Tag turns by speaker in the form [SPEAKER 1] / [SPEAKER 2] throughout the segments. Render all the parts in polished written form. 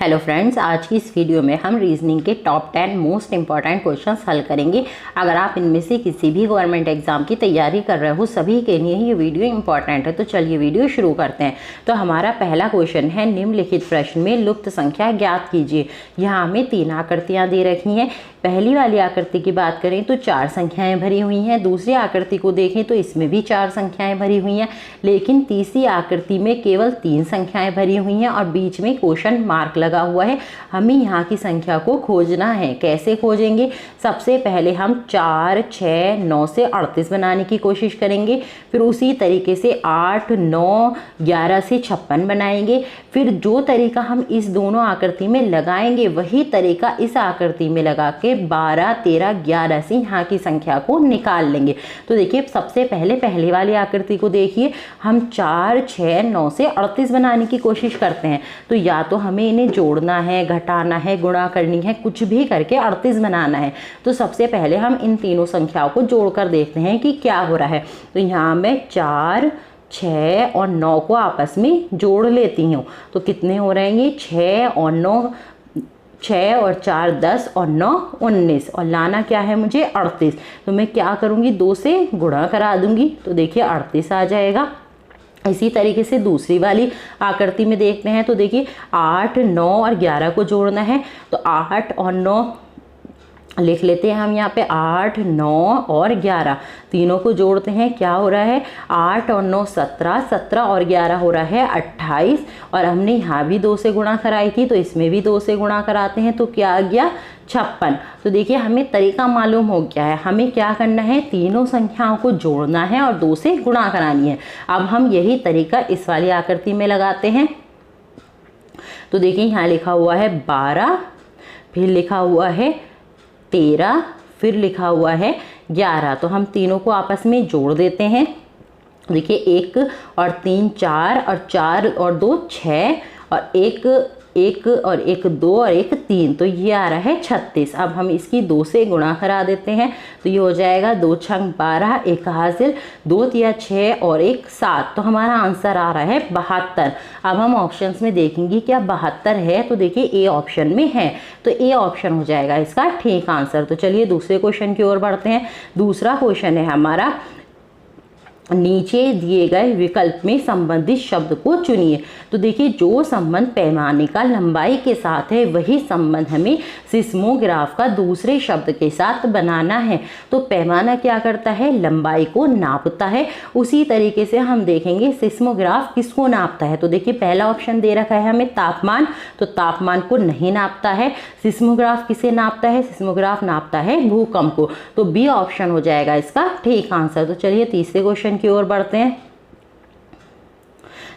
[SPEAKER 1] Hello friends, आज की इस वीडियो में हम रीजनिंग के टॉप 10 मोस्ट इंपॉर्टेंट क्वेश्चंस हल करेंगे। अगर आप इनमें से किसी भी गवर्नमेंट एग्जाम की तैयारी कर रहे हो, सभी के लिए ये वीडियो इंपॉर्टेंट है। तो चलिए वीडियो शुरू करते हैं। तो हमारा पहला क्वेश्चन है, निम्नलिखित प्रश्न में लुप्त संख्या ज्ञात कीजिए। यहाँ हमें 3 आकृतियाँ दे रखी हैं। पहली वाली आकृति की बात करें तो 4 संख्याएं भरी हुई हैं। दूसरी आकृति को देखें तो इसमें भी 4 संख्याएं भरी हुई हैं, लेकिन तीसरी आकृति में केवल 3 संख्याएं भरी हुई हैं और बीच में क्वेश्चन मार्क लगा हुआ है। हमें यहाँ की संख्या को खोजना है। कैसे खोजेंगे? सबसे पहले हम 4, 6, 9 से 38 बनाने की कोशिश करेंगे। फिर उसी तरीके से 8, 9, 11 से 56 बनाएंगे। फिर जो तरीका हम इस दोनों आकृति में लगाएंगे, वही तरीका इस आकृति में लगा के 12, 13, 11 से यहाँ की संख्या को निकाल लेंगे। तो देखिए, सबसे पहले पहले वाली आकृति को देखिए। हम 4, 6, 9 से 38 बनाने की कोशिश करते हैं। तो या तो हमें इन्हें जोड़ना है, घटाना है, गुणा करनी है, कुछ भी करके 38 बनाना है। तो सबसे पहले हम इन तीनों संख्याओं को जोड़कर देखते हैं कि क्या हो रहा है। तो यहाँ मैं 4, 6 और 9 को आपस में जोड़ लेती हूँ। तो कितने हो रहे हैं ये? 6 और 9, 6 और 4 10 और 9 19, और लाना क्या है मुझे? 38। तो मैं क्या करूँगी? 2 से गुणा करा दूंगी। तो देखिए 38 आ जाएगा। इसी तरीके से दूसरी वाली आकृति में देखते हैं। तो देखिए 8, 9 और 11 को जोड़ना है। तो 8 और 9 लिख लेते हैं हम यहाँ पे। 8, 9 और 11 तीनों को जोड़ते हैं। क्या हो रहा है? 8 और 9 17, 17 और 11 हो रहा है 28। और हमने यहाँ भी 2 से गुणा कराई थी, तो इसमें भी 2 से गुणा कराते हैं। तो क्या आ गया? 56। तो देखिए, हमें तरीका मालूम हो गया है। हमें क्या करना है? तीनों संख्याओं को जोड़ना है और 2 से गुणा करानी है। अब हम यही तरीका इस वाली आकृति में लगाते हैं। तो देखिए, यहाँ लिखा हुआ है 12, फिर लिखा हुआ है 13, फिर लिखा हुआ है 11। तो हम तीनों को आपस में जोड़ देते हैं। देखिए 1 और 3 4, और 4 और 2 6, और 1 और 1 2 और 1 3। तो ये आ रहा है 36। अब हम इसकी 2 से गुणा करा देते हैं। तो ये हो जाएगा 2 छंग 12, 1 हासिल, 2 तिया 6 और 1 7। तो हमारा आंसर आ रहा है 72। अब हम ऑप्शंस में देखेंगे क्या 72 है। तो देखिए ए ऑप्शन में है, तो ए ऑप्शन हो जाएगा इसका ठीक आंसर। तो चलिए दूसरे क्वेश्चन की ओर बढ़ते हैं। दूसरा क्वेश्चन है हमारा, नीचे दिए गए विकल्प में संबंधित शब्द को चुनिए। तो देखिए, जो संबंध पैमाने का लंबाई के साथ है, वही संबंध हमें सिस्मोग्राफ का दूसरे शब्द के साथ बनाना है। तो पैमाना क्या करता है? लंबाई को नापता है। उसी तरीके से हम देखेंगे सिस्मोग्राफ किसको नापता है। तो देखिए, पहला ऑप्शन दे रखा है हमें तापमान, तो तापमान को नहीं नापता है। सिस्मोग्राफ किसे नापता है? सिस्मोग्राफ नापता है भूकंप को। तो बी ऑप्शन हो जाएगा इसका ठीक आंसर। तो चलिए तीसरे क्वेश्चन की ओर बढ़ते हैं।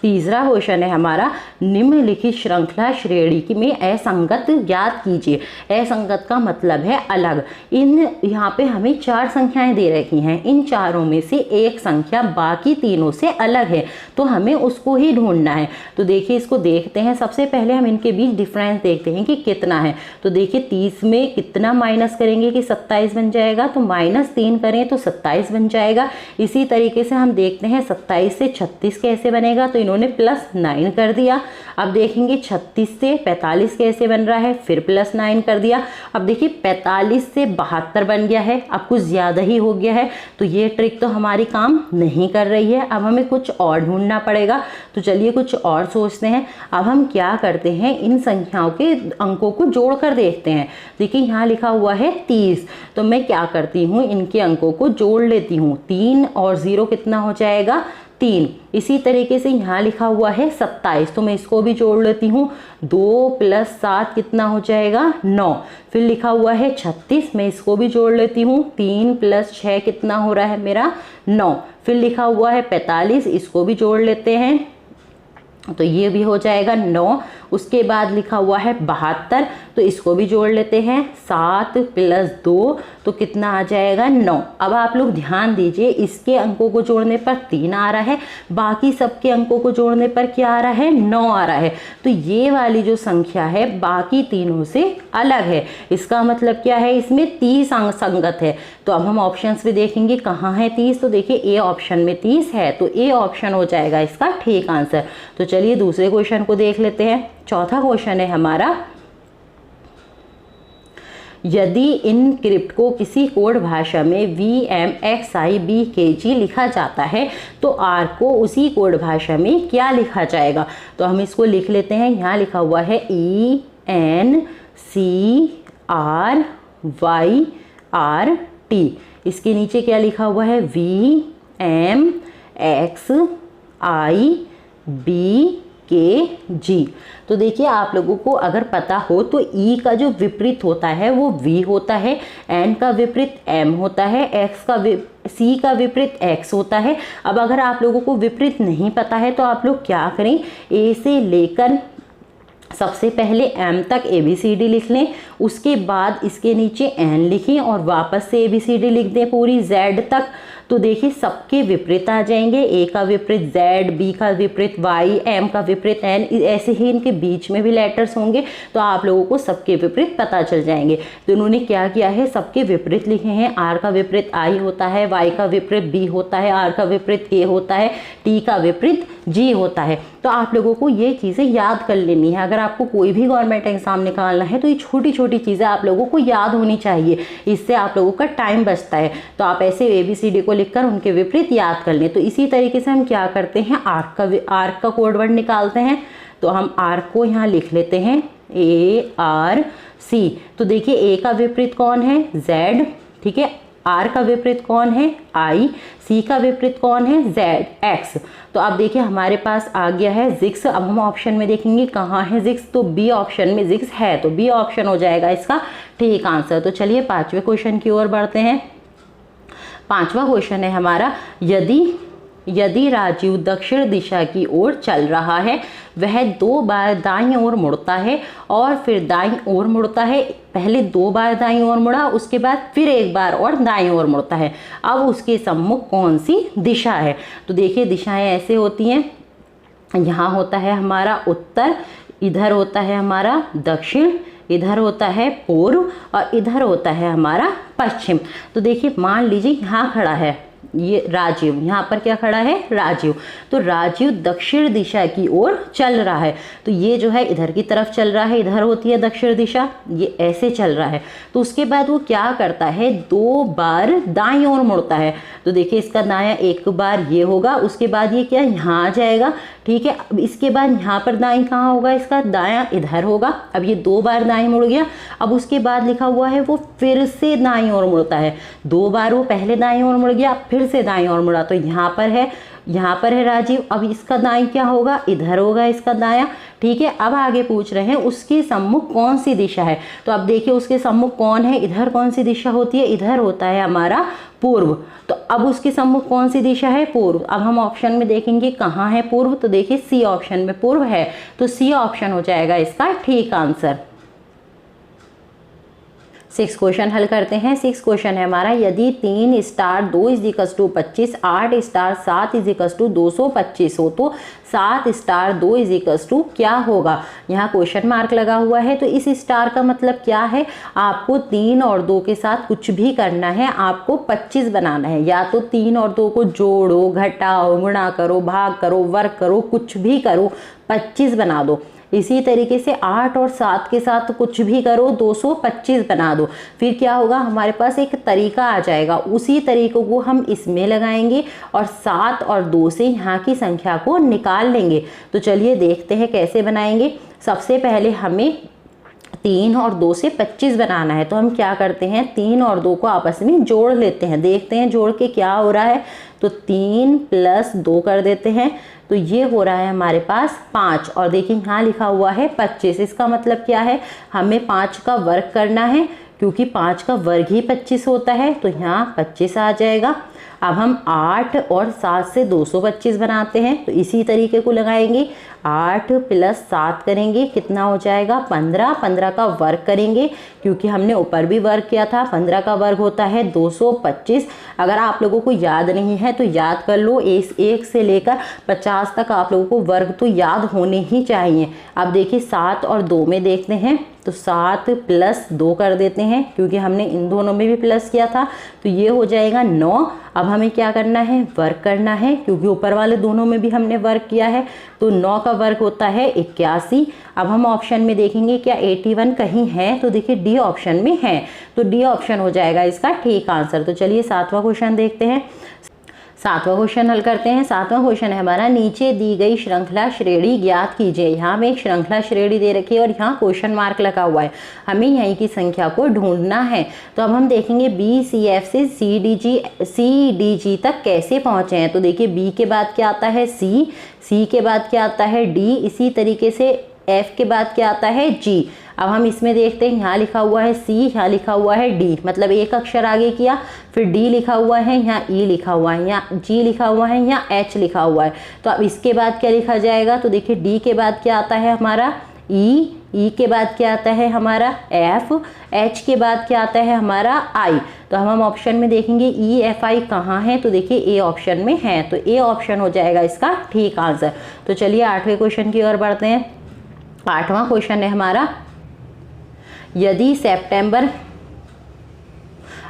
[SPEAKER 1] तीसरा क्वेश्चन है हमारा, निम्नलिखित श्रृंखला श्रेणी में असंगत ज्ञात कीजिए। असंगत का मतलब है अलग। यहाँ पे हमें 4 संख्याएं दे रखी हैं। इन चारों में से एक संख्या बाकी तीनों से अलग है, तो हमें उसको ही ढूंढना है। तो देखिए, इसको देखते हैं। सबसे पहले हम इनके बीच डिफरेंस देखते हैं कि कितना है। तो देखिए 30 में कितना माइनस करेंगे कि 27 बन जाएगा। तो -3 करें तो 27 बन जाएगा। इसी तरीके से हम देखते हैं 27 से 36 कैसे बनेगा। तो इन्होंने +9 कर दिया। अब देखेंगे 36 से 45 कैसे बन रहा है, फिर +9 कर दिया। अब देखिए 45 से 72 बन गया है। अब कुछ ज़्यादा ही हो गया है। तो ये ट्रिक तो हमारी काम नहीं कर रही है। अब हमें कुछ और ढूंढना पड़ेगा। तो चलिए कुछ और सोचते हैं। अब हम क्या करते हैं, इन संख्याओं के अंकों को जोड़कर देखते हैं। देखिए यहाँ लिखा हुआ है 30। तो मैं क्या करती हूँ, इनके अंकों को जोड़ लेती हूँ। 3 और 0 कितना हो जाएगा? 3। इसी तरीके से यहाँ लिखा हुआ है 27। तो मैं इसको भी जोड़ लेती हूँ। 2 + 7 कितना हो जाएगा? 9। फिर लिखा हुआ है 36। मैं इसको भी जोड़ लेती हूँ। 3 + 6 कितना हो रहा है मेरा? 9। फिर लिखा हुआ है 45। इसको भी जोड़ लेते हैं। तो ये भी हो जाएगा 9। उसके बाद लिखा हुआ है 72। तो इसको भी जोड़ लेते हैं। 7 + 2 तो कितना आ जाएगा? 9। अब आप लोग ध्यान दीजिए, इसके अंकों को जोड़ने पर 3 आ रहा है, बाकी सबके अंकों को जोड़ने पर क्या आ रहा है? 9 आ रहा है। तो ये वाली जो संख्या है बाकी तीनों से अलग है। इसका मतलब क्या है? इसमें 30 अंक संगत है। तो अब हम ऑप्शंस में देखेंगे कहाँ है 30। तो देखिए ए ऑप्शन में 30 है, तो ए ऑप्शन हो जाएगा इसका ठीक आंसर। तो चलिए दूसरे क्वेश्चन को देख लेते हैं। चौथा क्वेश्चन है हमारा, यदि इनक्रिप्ट को किसी कोड भाषा में VMXIBKG लिखा जाता है तो R को उसी कोड भाषा में क्या लिखा जाएगा? तो हम इसको लिख लेते हैं। यहाँ लिखा हुआ है ENCRYRT। इसके नीचे क्या लिखा हुआ है? VMXIBKG। तो देखिए आप लोगों को अगर पता हो तो E का जो विपरीत होता है वो V होता है, N का विपरीत M होता है, C का विपरीत X होता है। अब अगर आप लोगों को विपरीत नहीं पता है तो आप लोग क्या करें, A से लेकर सबसे पहले M तक ABCD लिख लें, उसके बाद इसके नीचे N लिखें और वापस से ABCD लिख दें पूरी Z तक। तो देखिए सबके विपरीत आ जाएंगे, A का विपरीत Z, B का विपरीत Y, M का विपरीत N, ऐसे ही इनके बीच में भी लेटर्स होंगे तो आप लोगों को सबके विपरीत पता चल जाएंगे। तो इन्होंने क्या किया है, सबके विपरीत लिखे हैं। R का विपरीत I होता है, Y का विपरीत B होता है, R का विपरीत K होता है, T का विपरीत G होता है। तो आप लोगों को ये चीज़ें याद कर लेनी है। अगर आपको कोई भी गवर्नमेंट एग्जाम निकालना है तो ये छोटी छोटी चीज़ें आप लोगों को याद होनी चाहिए, इससे आप लोगों का टाइम बचता है। तो आप ऐसे ABCD को लिखकर उनके विपरीत याद कर लें। तो इसी तरीके से हम क्या करते हैं, आर्क का कोड वर्ड निकालते हैं। तो हम आर्क को यहाँ लिख लेते हैं ARC। तो देखिए A का विपरीत कौन है? Z, ठीक है। R का विपरीत कौन है? I। C का विपरीत कौन है? Z, X। तो अब देखिए हमारे पास आ गया है जिक्स। अब हम ऑप्शन में देखेंगे कहाँ है जिक्स, तो B ऑप्शन में जिक्स है, तो B ऑप्शन हो जाएगा इसका ठीक आंसर। तो चलिए पांचवें क्वेश्चन की ओर बढ़ते हैं। पांचवा क्वेश्चन है हमारा, यदि राजीव दक्षिण दिशा की ओर चल रहा है, वह 2 बार दाईं ओर मुड़ता है और फिर दाईं ओर मुड़ता है। पहले 2 बार दाईं ओर मुड़ा, उसके बाद फिर 1 बार और दाईं ओर मुड़ता है। अब उसके सम्मुख कौन सी दिशा है? तो देखिए दिशाएं ऐसे होती हैं, यहाँ होता है हमारा उत्तर, इधर होता है हमारा दक्षिण, इधर होता है पूर्व और इधर होता है हमारा पश्चिम। तो देखिए मान लीजिए यहाँ खड़ा है ये राजीव, यहाँ पर क्या खड़ा है? राजीव। तो राजीव दक्षिण दिशा की ओर चल रहा है, तो ये जो है इधर की तरफ चल रहा है, इधर होती है दक्षिण दिशा, ये ऐसे चल रहा है। तो उसके बाद वो क्या करता है, 2 बार दाईं ओर मुड़ता है। तो देखिए इसका दायां 1 बार ये होगा, उसके बाद ये क्या यहाँ आ जाएगा, ठीक है। अब इसके बाद यहाँ पर दाईं कहाँ होगा, इसका दायां इधर होगा। अब ये 2 बार दाईं मुड़ गया। अब उसके बाद लिखा हुआ है वो फिर से दाईं ओर मुड़ता है। 2 बार वो पहले दाईं ओर मुड़ गया, फिर से दाईं ओर मुड़ा, तो यहाँ पर है राजीव। अब इसका दाईं क्या होगा, इधर होगा इसका दायां, ठीक है। अब आगे पूछ रहे हैं उसके सम्मुख कौन सी दिशा है। तो अब देखिए उसके सम्मुख कौन है, इधर कौन सी दिशा होती है, इधर होता है हमारा पूर्व। तो अब उसके सम्मुख कौन सी दिशा है, पूर्व। अब हम ऑप्शन में देखेंगे कहाँ है पूर्व, तो देखिए सी ऑप्शन में पूर्व है, तो सी ऑप्शन हो जाएगा इसका ठीक आंसर। 6 क्वेश्चन हल करते हैं। 6 क्वेश्चन है हमारा, यदि 3 स्टार 2 = 25, 8 स्टार 7 = 225 हो तो 7 स्टार 2 = क्या होगा। यहाँ क्वेश्चन मार्क लगा हुआ है, तो इस स्टार का मतलब क्या है, आपको 3 और 2 के साथ कुछ भी करना है, आपको 25 बनाना है। या तो 3 और 2 को जोड़ो, घटाओ, गुणा करो, भाग करो, वर्ग करो, कुछ भी करो, 25 बना दो। इसी तरीके से 8 और 7 के साथ कुछ भी करो, 225 बना दो। फिर क्या होगा, हमारे पास एक तरीका आ जाएगा, उसी तरीकों को हम इसमें लगाएंगे और 7 और 2 से यहाँ की संख्या को निकाल लेंगे। तो चलिए देखते हैं कैसे बनाएंगे। सबसे पहले हमें 3 और 2 से 25 बनाना है, तो हम क्या करते हैं, 3 और 2 को आपस में जोड़ लेते हैं, देखते हैं जोड़ के क्या हो रहा है। तो 3 + 2 कर देते हैं, तो ये हो रहा है हमारे पास 5। और देखिए यहाँ लिखा हुआ है 25, इसका मतलब क्या है, हमें 5 का वर्ग करना है, क्योंकि 5 का वर्ग ही 25 होता है, तो यहाँ 25 आ जाएगा। अब हम 8 और 7 से 225 बनाते हैं, तो इसी तरीके को लगाएंगे, 8 + 7 करेंगे, कितना हो जाएगा 15। 15 का वर्ग करेंगे, क्योंकि हमने ऊपर भी वर्ग किया था, 15 का वर्ग होता है 225। अगर आप लोगों को याद नहीं है तो याद कर लो, 1 से लेकर 50 तक आप लोगों को वर्ग तो याद होने ही चाहिए। अब देखिए 7 और 2 में देखते हैं, तो 7 + 2 कर देते हैं, क्योंकि हमने इन दोनों में भी प्लस किया था, तो ये हो जाएगा 9। अब हमें क्या करना है, वर्ग करना है, क्योंकि ऊपर वाले दोनों में भी हमने वर्ग किया है, तो 9 का वर्ग होता है 81। अब हम ऑप्शन में देखेंगे क्या 81 कहीं है, तो देखिए डी ऑप्शन में है, तो डी ऑप्शन हो जाएगा इसका ठीक आंसर। तो चलिए 7वां क्वेश्चन देखते हैं। 7वां क्वेश्चन हल करते हैं। 7वां क्वेश्चन है हमारा, नीचे दी गई श्रृंखला श्रेणी ज्ञात कीजिए। यहाँ में एक श्रृंखला श्रेणी दे रखी है और यहाँ क्वेश्चन मार्क लगा हुआ है, हमें यहीं की संख्या को ढूंढना है। तो अब हम देखेंगे BCF से CDG तक कैसे पहुँचे हैं। तो देखिए B के बाद क्या आता है C के बाद क्या आता है D, इसी तरीके से F के बाद क्या आता है G। अब हम इसमें देखते हैं, यहाँ लिखा हुआ है C, यहाँ लिखा हुआ है D, मतलब एक अक्षर आगे किया, फिर D लिखा हुआ है, यहाँ E लिखा हुआ है, यहाँ G लिखा हुआ है, यहाँ H लिखा हुआ है। तो अब इसके बाद क्या लिखा जाएगा, तो देखिए D के बाद क्या आता है हमारा E के बाद क्या आता है हमारा F, H के बाद क्या आता है हमारा I। तो हम ऑप्शन में देखेंगे EFI कहाँ है, तो देखिए A ऑप्शन में है, तो A ऑप्शन हो जाएगा इसका ठीक आंसर। तो चलिए 8वें क्वेश्चन की ओर बढ़ते हैं। 8वां क्वेश्चन है हमारा, यदि सितंबर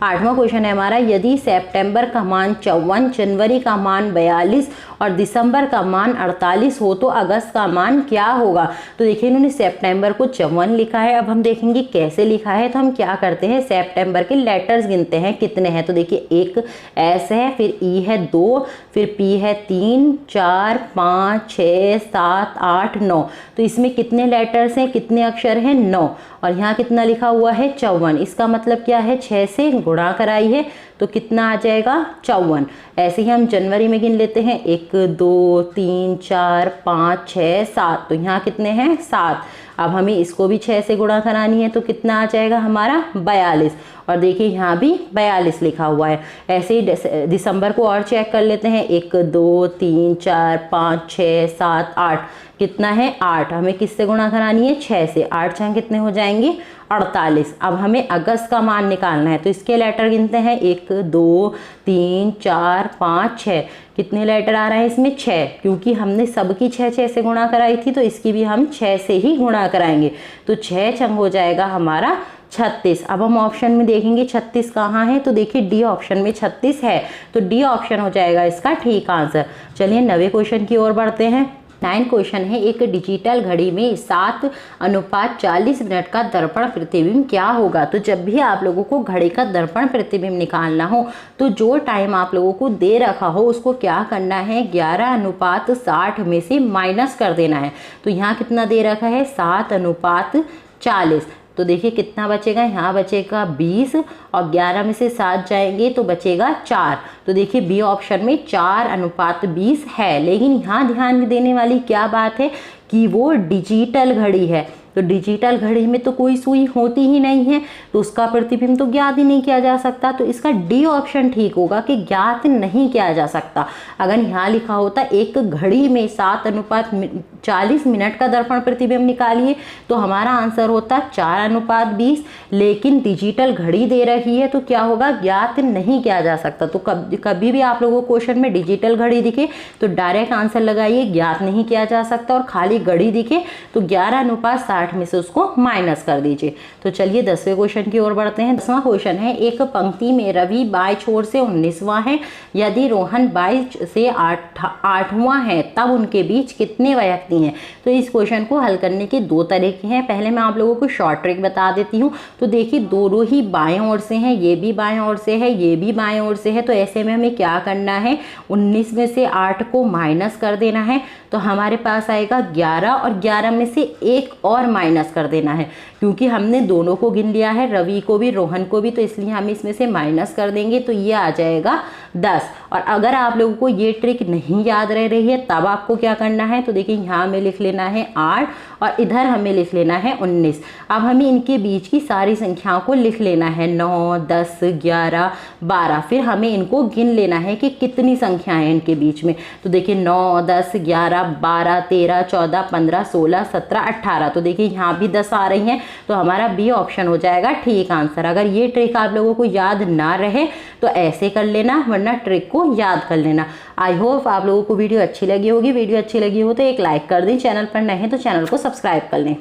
[SPEAKER 1] 8वां क्वेश्चन है हमारा, यदि सितंबर का मान 54, जनवरी का मान 42 और दिसंबर का मान 48 हो तो अगस्त का मान क्या होगा। तो देखिए इन्होंने सितंबर को 54 लिखा है। अब हम देखेंगे कैसे लिखा है। तो हम क्या करते हैं, सितंबर के लेटर्स गिनते हैं कितने हैं। तो देखिए एक S है, फिर E है 2, फिर P है 3, 4, 5, 6, 7, 8, 9। तो इसमें कितने लेटर्स हैं, कितने अक्षर हैं, 9। और यहाँ कितना लिखा हुआ है 54, इसका मतलब क्या है 6 से गुणा कराई है तो कितना आ जाएगा 54। ऐसे ही हम जनवरी में गिन लेते हैं, 1, 2, 3, 4, 5, 6, 7। तो यहाँ कितने हैं 7। अब हमें इसको भी 6 से गुणा करानी है तो कितना आ जाएगा हमारा 42। और देखिए यहाँ भी 42 लिखा हुआ है। ऐसे ही दिसंबर को और चेक कर लेते हैं, 1, 2, 3, 4, 5, 6, 7, 8। कितना है 8। हमें किससे गुणा करानी है 6 से। 8 छः कितने हो जाएंगे 48। अब हमें अगस्त का मान निकालना है तो इसके लेटर गिनते हैं, 1, 2, 3, 4, 5, 6। कितने लेटर आ रहा है इसमें 6, क्योंकि हमने सबकी 6 से गुणा कराई थी तो इसकी भी हम 6 से ही गुणा कराएंगे। तो 6 छंग हो जाएगा हमारा 36। अब हम ऑप्शन में देखेंगे 36 कहाँ है, तो देखिए डी ऑप्शन में 36 है, तो डी ऑप्शन हो जाएगा इसका ठीक आंसर। चलिए 9वें क्वेश्चन की ओर बढ़ते हैं। 9 क्वेश्चन है, एक डिजिटल घड़ी में 7:40 मिनट का दर्पण प्रतिबिंब क्या होगा। तो जब भी आप लोगों को घड़ी का दर्पण प्रतिबिंब निकालना हो तो जो टाइम आप लोगों को दे रखा हो उसको क्या करना है, 11:60 में से माइनस कर देना है। तो यहाँ कितना दे रखा है 7:40। तो देखिए कितना बचेगा, यहाँ बचेगा 20 और 11 में से 7 जाएंगे तो बचेगा 4। तो देखिए बी ऑप्शन में 4:20 है। लेकिन यहाँ ध्यान देने वाली क्या बात है कि वो डिजिटल घड़ी है, तो डिजिटल घड़ी में तो कोई सुई होती ही नहीं है तो उसका प्रतिबिंब तो ज्ञात ही नहीं किया जा सकता। तो इसका डी ऑप्शन ठीक होगा कि ज्ञात नहीं किया जा सकता। अगर यहाँ लिखा होता एक घड़ी में 7:40 मिनट का दर्पण प्रतिबिंब निकालिए तो हमारा आंसर होता 4:20। लेकिन डिजिटल घड़ी दे रही है तो क्या होगा, ज्ञात नहीं किया जा सकता। तो कभी भी आप लोगों को क्वेश्चन में डिजिटल घड़ी दिखे तो डायरेक्ट आंसर लगाइए ज्ञात नहीं किया जा सकता, और खाली घड़ी दिखे तो 11:60 में से उसको माइनस कर दीजिए। तो चलिए 10वें क्वेश्चन की ओर बढ़ते हैं। 10वां क्वेश्चन है, एक पंक्ति में रवि बाई छोर से 19वां है, यदि रोहन बाई से 8वां है तब उनके बीच कितने व्यक्ति हैं। तो इस क्वेश्चन को हल करने के 2 तरीके हैं। पहले मैं आप लोगों को शॉर्ट ट्रिक बता देती हूँ। तो देखिए दोनों ही बाएं ओर से हैं, ये भी बाएं ओर से है, ये भी बाएं ओर से है। तो ऐसे में हमें क्या करना है, 19 में से 8 को माइनस कर देना है तो हमारे पास आएगा 11, और 11 में से 1 और माइनस कर देना है, क्योंकि हमने दोनों को गिन लिया है, रवि को भी रोहन को भी, तो इसलिए हम इसमें से माइनस कर देंगे तो ये आ जाएगा 10। और अगर आप लोगों को ये ट्रिक नहीं याद रह रही है तब आपको क्या करना है, तो देखिए यहाँ हमें लिख लेना है 8 और इधर हमें लिख लेना है 19। अब हमें इनके बीच की सारी संख्याओं को लिख लेना है 9, 10, 11, 12। फिर हमें इनको गिन लेना है कि कितनी संख्याएं हैं इनके बीच में। तो देखिए 9, 10, 11, 12, 13, 14, 15, 16, 17, 18। तो देखिए यहाँ भी 10 आ रही हैं तो हमारा बी ऑप्शन हो जाएगा ठीक आंसर। अगर ये ट्रिक आप लोगों को याद ना रहे तो ऐसे कर लेना, वरना ट्रिक को याद कर लेना। आई होप आप लोगों को वीडियो अच्छी लगी होगी। वीडियो अच्छी लगी हो तो एक लाइक कर दें, चैनल पर नए हैं तो चैनल को सब्सक्राइब कर लें।